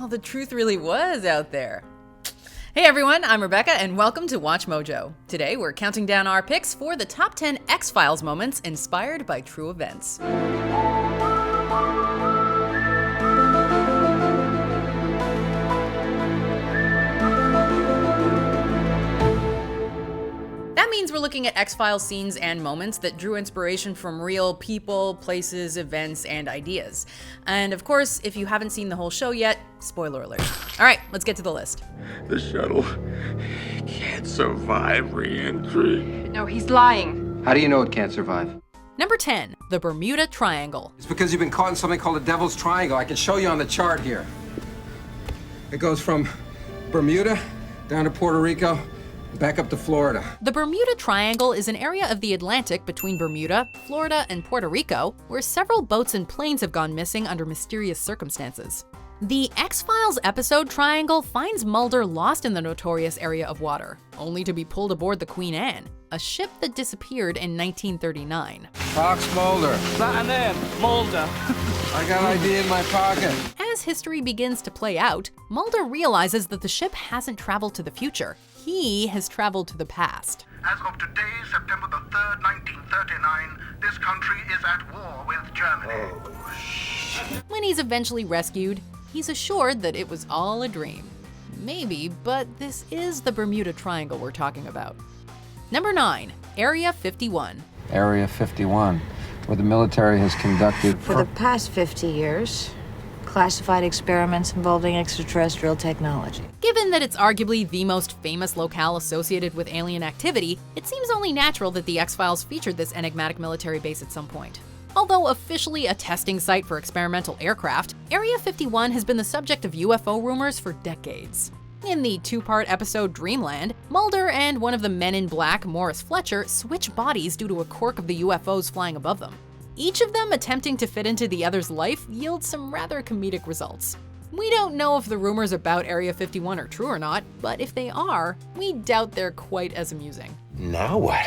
Oh, the truth really was out there. Hey everyone, I'm Rebecca and welcome to Watch Mojo. Today we're counting down our picks for the top 10 X-Files moments inspired by true events. That means we're looking at X-Files scenes and moments that drew inspiration from real people, places, events, and ideas. And of course, if you haven't seen the whole show yet, spoiler alert. All right, let's get to the list. The shuttle can't survive re-entry. No, he's lying. How do you know it can't survive? Number 10, the Bermuda Triangle. It's because you've been caught in something called the Devil's Triangle. I can show you on the chart here. It goes from Bermuda down to Puerto Rico, back up to Florida. The Bermuda Triangle is an area of the Atlantic between Bermuda, Florida, and Puerto Rico, where several boats and planes have gone missing under mysterious circumstances. The X-Files episode Triangle finds Mulder lost in the notorious area of water, only to be pulled aboard the Queen Anne, a ship that disappeared in 1939. Fox Mulder. That name, Mulder. I got an idea in my pocket. As history begins to play out, Mulder realizes that the ship hasn't traveled to the future. He has traveled to the past. As of today, September the 3rd, 1939, this country is at war with Germany. When he's eventually rescued, he's assured that it was all a dream. Maybe, but this is the Bermuda Triangle we're talking about. Number 9, Area 51. Area 51, where the military has conducted For the past 50 years, classified experiments involving extraterrestrial technology. Given that it's arguably the most famous locale associated with alien activity, it seems only natural that the X-Files featured this enigmatic military base at some point. Although officially a testing site for experimental aircraft, Area 51 has been the subject of UFO rumors for decades. In the two-part episode Dreamland, Mulder and one of the men in black, Morris Fletcher, switch bodies due to a quirk of the UFOs flying above them. Each of them attempting to fit into the other's life yields some rather comedic results. We don't know if the rumors about Area 51 are true or not, but if they are, we doubt they're quite as amusing. Now what?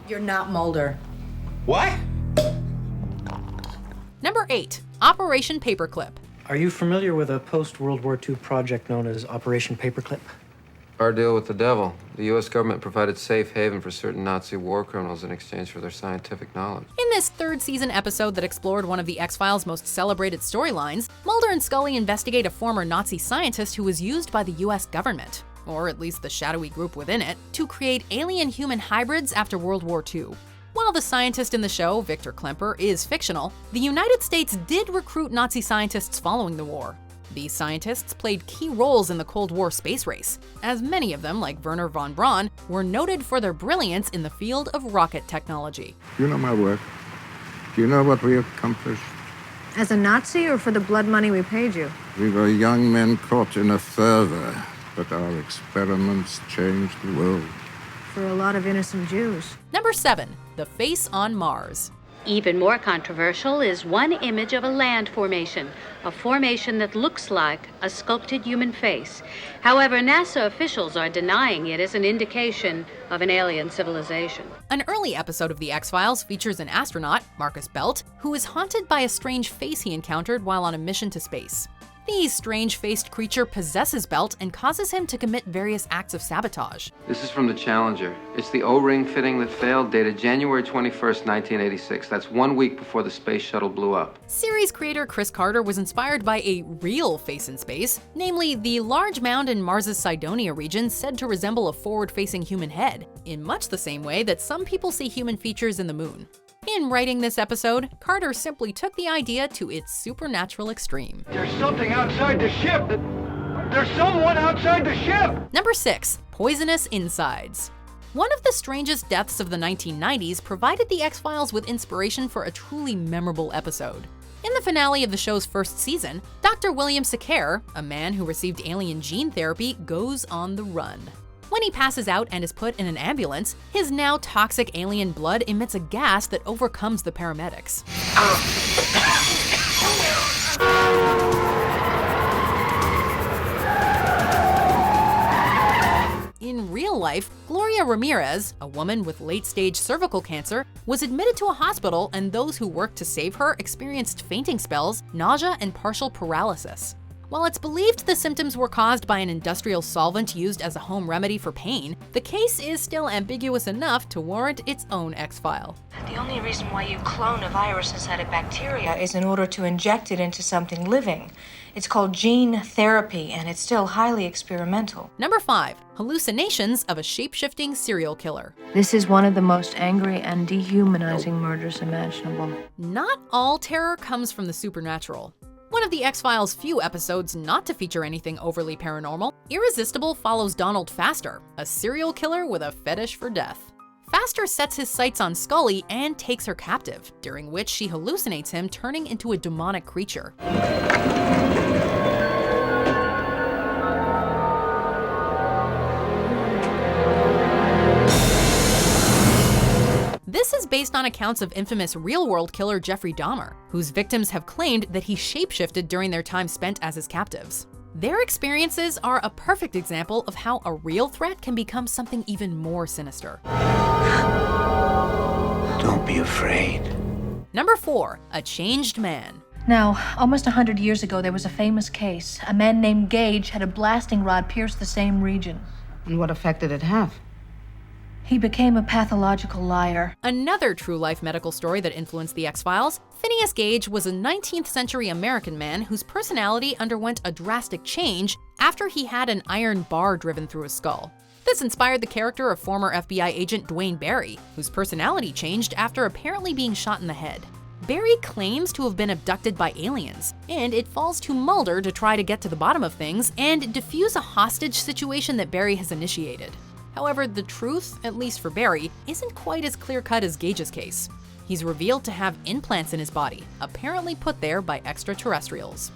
You're not Mulder. What? Number 8, Operation Paperclip. Are you familiar with a post-World War II project known as Operation Paperclip? our deal with the devil. The U.S. government provided safe haven for certain Nazi war criminals in exchange for their scientific knowledge. In this third season episode that explored one of the X-Files' most celebrated storylines, Mulder and Scully investigate a former Nazi scientist who was used by the U.S. government, or at least the shadowy group within it, to create alien-human hybrids after World War II. While the scientist in the show, Victor Klemper, is fictional, the United States did recruit Nazi scientists following the war. These scientists played key roles in the Cold War space race, as many of them, like Wernher von Braun, were noted for their brilliance in the field of rocket technology. You know my work. Do you know what we accomplished? As a Nazi or for the blood money we paid you? We were young men caught in a fervor, but our experiments changed the world. For a lot of innocent Jews. Number 7. The Face on Mars. Even more controversial is one image of a land formation, a formation that looks like a sculpted human face. However, NASA officials are denying it as an indication of an alien civilization. An early episode of The X-Files features an astronaut, Marcus Belt, who is haunted by a strange face he encountered while on a mission to space. The strange-faced creature possesses Belt and causes him to commit various acts of sabotage. This is from the Challenger. It's the O-ring fitting that failed, dated January 21st, 1986. That's 1 week before the space shuttle blew up. Series creator Chris Carter was inspired by a real face in space, namely the large mound in Mars's Cydonia region said to resemble a forward-facing human head, in much the same way that some people see human features in the moon. In writing this episode, Carter simply took the idea to its supernatural extreme. There's something outside the ship. There's someone outside the ship! Number 6. Poisonous Insides. One of the strangest deaths of the 1990s provided the X-Files with inspiration for a truly memorable episode. In the finale of the show's first season, Dr. William Sakair, a man who received alien gene therapy, goes on the run. When he passes out and is put in an ambulance, his now toxic alien blood emits a gas that overcomes the paramedics. In real life, Gloria Ramirez, a woman with late-stage cervical cancer, was admitted to a hospital, and those who worked to save her experienced fainting spells, nausea, and partial paralysis. While it's believed the symptoms were caused by an industrial solvent used as a home remedy for pain, the case is still ambiguous enough to warrant its own X-file. The only reason why you clone a virus inside a bacteria is in order to inject it into something living. It's called gene therapy, and it's still highly experimental. Number 5. Hallucinations of a shape-shifting serial killer. This is one of the most angry and dehumanizing murders imaginable. Not all terror comes from the supernatural. One of the X-Files' few episodes not to feature anything overly paranormal, Irresistible follows Donald Faster, a serial killer with a fetish for death. Faster sets his sights on Scully and takes her captive, during which she hallucinates him turning into a demonic creature. This is based on accounts of infamous real-world killer Jeffrey Dahmer, whose victims have claimed that he shapeshifted during their time spent as his captives. Their experiences are a perfect example of how a real threat can become something even more sinister. Don't be afraid. Number 4. A changed man. Now, almost 100 years ago, there was a famous case. A man named Gage had a blasting rod pierce the same region. And what effect did it have? He became a pathological liar. Another true-life medical story that influenced the X-Files, Phineas Gage was a 19th century American man whose personality underwent a drastic change after he had an iron bar driven through his skull. This inspired the character of former FBI agent Dwayne Barry, whose personality changed after apparently being shot in the head. Barry claims to have been abducted by aliens, and it falls to Mulder to try to get to the bottom of things and defuse a hostage situation that Barry has initiated. However, the truth, at least for Barry, isn't quite as clear-cut as Gage's case. He's revealed to have implants in his body, apparently put there by extraterrestrials.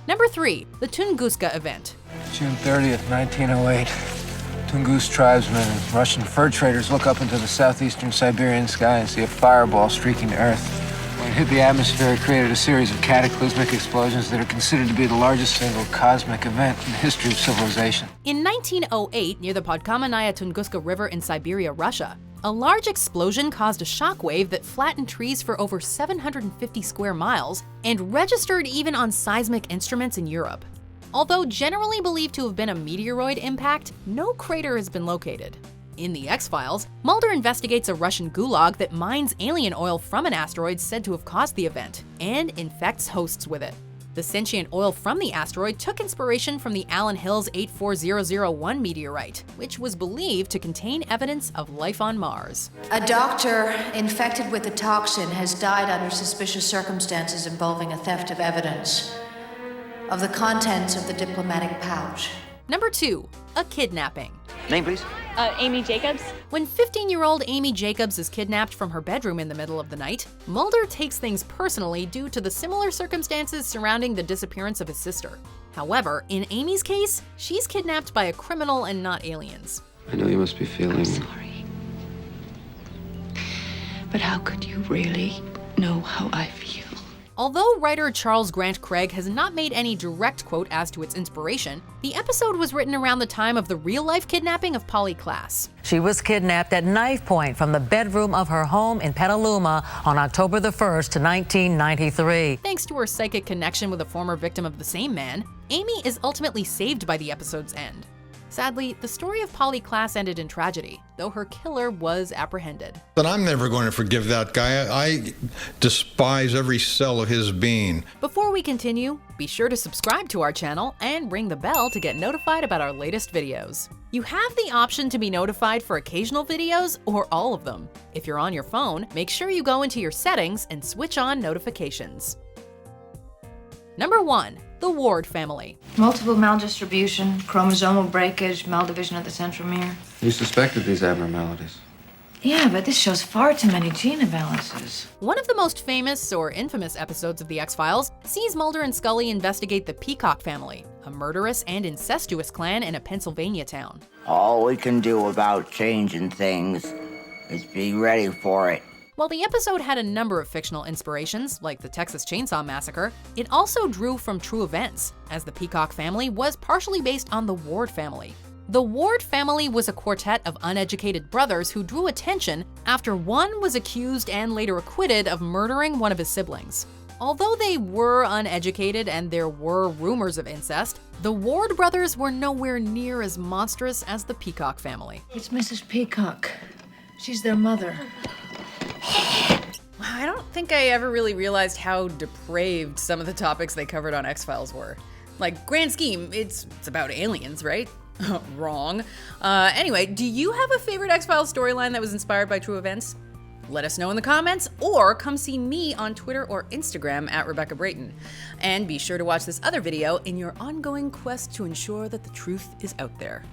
Number 3. The Tunguska event. June 30th, 1908. Tungus tribesmen and Russian fur traders look up into the southeastern Siberian sky and see a fireball streaking Earth. When it hit the atmosphere, it created a series of cataclysmic explosions that are considered to be the largest single cosmic event in the history of civilization. In 1908, near the Podkamennaya Tunguska River in Siberia, Russia, a large explosion caused a shockwave that flattened trees for over 750 square miles and registered even on seismic instruments in Europe. Although generally believed to have been a meteoroid impact, no crater has been located. In the X-Files, Mulder investigates a Russian gulag that mines alien oil from an asteroid said to have caused the event, and infects hosts with it. The sentient oil from the asteroid took inspiration from the Allen Hills 84001 meteorite, which was believed to contain evidence of life on Mars. A doctor infected with the toxin has died under suspicious circumstances involving a theft of evidence of the contents of the diplomatic pouch. Number 2. A kidnapping. Name, please. Amy Jacobs. When 15-year-old Amy Jacobs is kidnapped from her bedroom in the middle of the night, Mulder takes things personally due to the similar circumstances surrounding the disappearance of his sister. However, in Amy's case, she's kidnapped by a criminal and not aliens. I know you must be feeling... I'm sorry. But how could you really know how I feel? Although writer Charles Grant Craig has not made any direct quote as to its inspiration, the episode was written around the time of the real-life kidnapping of Polly Klaas. She was kidnapped at knife point from the bedroom of her home in Petaluma on October the 1st, 1993. Thanks to her psychic connection with a former victim of the same man, Amy is ultimately saved by the episode's end. Sadly, the story of Polly Klaas ended in tragedy, though her killer was apprehended. But I'm never going to forgive that guy. I despise every cell of his being. Before we continue, be sure to subscribe to our channel and ring the bell to get notified about our latest videos. You have the option to be notified for occasional videos or all of them. If you're on your phone, make sure you go into your settings and switch on notifications. Number 1. The Ward family. Multiple maldistribution, chromosomal breakage, maldivision of the centromere. You suspected these abnormalities. Yeah, but this shows far too many gene imbalances. One of the most famous or infamous episodes of The X-Files sees Mulder and Scully investigate the Peacock family, a murderous and incestuous clan in a Pennsylvania town. All we can do about changing things is be ready for it. While the episode had a number of fictional inspirations, like the Texas Chainsaw Massacre, it also drew from true events, as the Peacock family was partially based on the Ward family. The Ward family was a quartet of uneducated brothers who drew attention after one was accused and later acquitted of murdering one of his siblings. Although they were uneducated and there were rumors of incest, the Ward brothers were nowhere near as monstrous as the Peacock family. It's Mrs. Peacock. She's their mother. I don't think I ever really realized how depraved some of the topics they covered on X-Files were. Like, grand scheme, it's about aliens, right? Wrong. Anyway, do you have a favorite X-Files storyline that was inspired by true events? Let us know in the comments, or come see me on Twitter or Instagram at Rebecca Brayton. And be sure to watch this other video in your ongoing quest to ensure that the truth is out there.